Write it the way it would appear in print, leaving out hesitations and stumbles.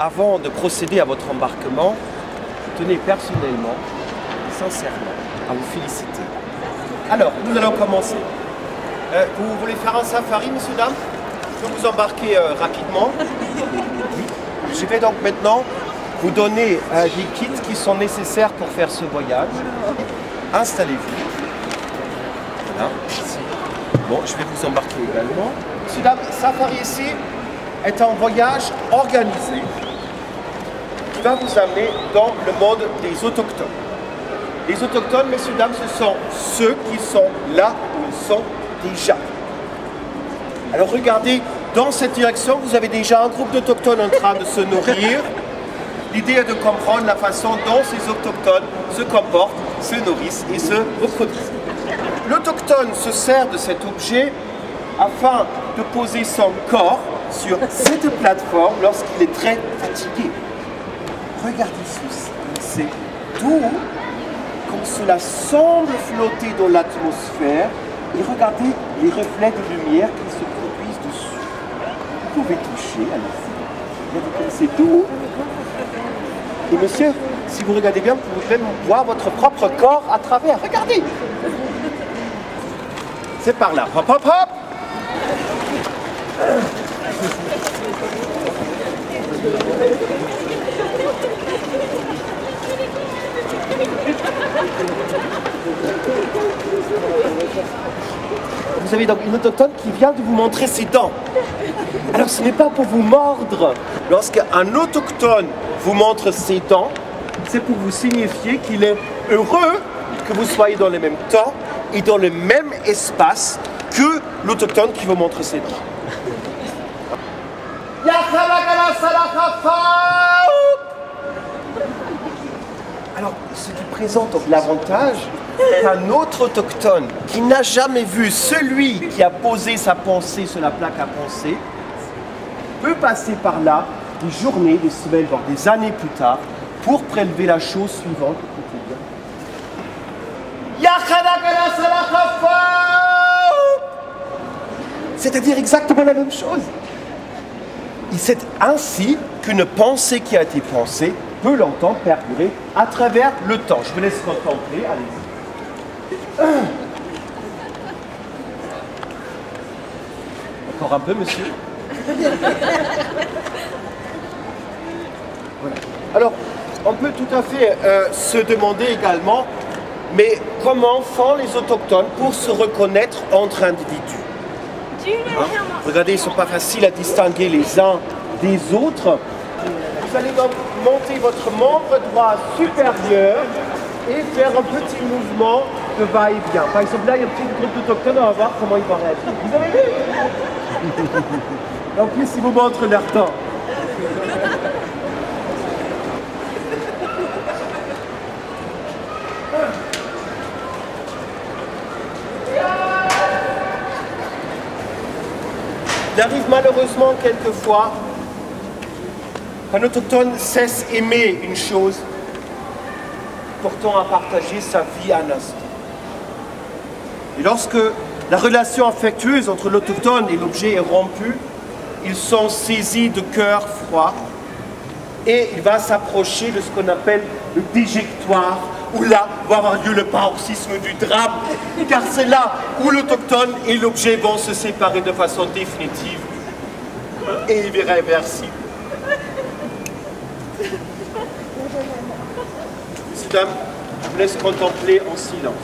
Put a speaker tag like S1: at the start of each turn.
S1: avant de procéder à votre embarquement, je tenais personnellement, sincèrement, à vous féliciter. Alors, nous allons commencer. Vous voulez faire un safari, messieurs, dames? Je peux vous embarquer rapidement. Je vais donc maintenant vous donner des kits qui sont nécessaires pour faire ce voyage. Installez-vous. Voilà, ici. Bon, je vais vous embarquer également. Messieurs, dames, safari ici est un voyage organisé qui va vous amener dans le monde des autochtones. Les autochtones, messieurs, dames, ce sont ceux qui sont là où ils sont déjà. Alors regardez, dans cette direction, vous avez déjà un groupe d'autochtones en train de se nourrir. L'idée est de comprendre la façon dont ces autochtones se comportent, se nourrissent et se reproduisent. L'autochtone se sert de cet objet afin de poser son corps sur cette plateforme lorsqu'il est très fatigué. Regardez ceci, c'est doux, comme cela semble flotter dans l'atmosphère, et regardez les reflets de lumière qui se produisent dessus. Vous pouvez toucher à la regardez comme c'est doux. Et monsieur, si vous regardez bien, vous pouvez même voir votre propre corps à travers. Regardez! C'est par là. Hop, hop, hop! Vous avez donc une autochtone qui vient de vous montrer ses dents. Alors ce n'est pas pour vous mordre. Lorsqu'un autochtone vous montre ses dents, c'est pour vous signifier qu'il est heureux que vous soyez dans le même temps et dans le même espace que l'autochtone qui vous montre ses dents. Alors, ce qui présente donc l'avantage qu'un autre autochtone qui n'a jamais vu celui qui a posé sa pensée sur la plaque à penser peut passer par là des journées, des semaines, voire des années plus tard pour prélever la chose suivante au quotidien. C'est-à-dire exactement la même chose. Et c'est ainsi qu'une pensée qui a été pensée peut longtemps perdurer à travers le temps. Je vous laisse contempler, allez-y. Encore un peu, monsieur. Voilà. Alors, on peut tout à fait se demander également, mais comment font les autochtones pour se reconnaître entre individus? Hein? Regardez, ils ne sont pas faciles à distinguer les uns des autres. Vous allez donc monter votre membre droit supérieur et faire un petit mouvement de va-et-vient. Par exemple, là, il y a un petit groupe d'autochtones, on va voir comment ils vont réagir. Vous avez vu? En plus, ils vous montrent leur temps. Il arrive malheureusement quelquefois qu'un autochtone cesse aimer une chose, portant à partager sa vie à un instant. Et lorsque la relation affectueuse entre l'autochtone et l'objet est rompue, ils sont saisis de cœur froid et il va s'approcher de ce qu'on appelle le déjectoire, où là va avoir lieu le paroxysme du drame, car c'est là où l'autochtone et l'objet vont se séparer de façon définitive et irréversible. Mesdames, je vous laisse contempler en silence.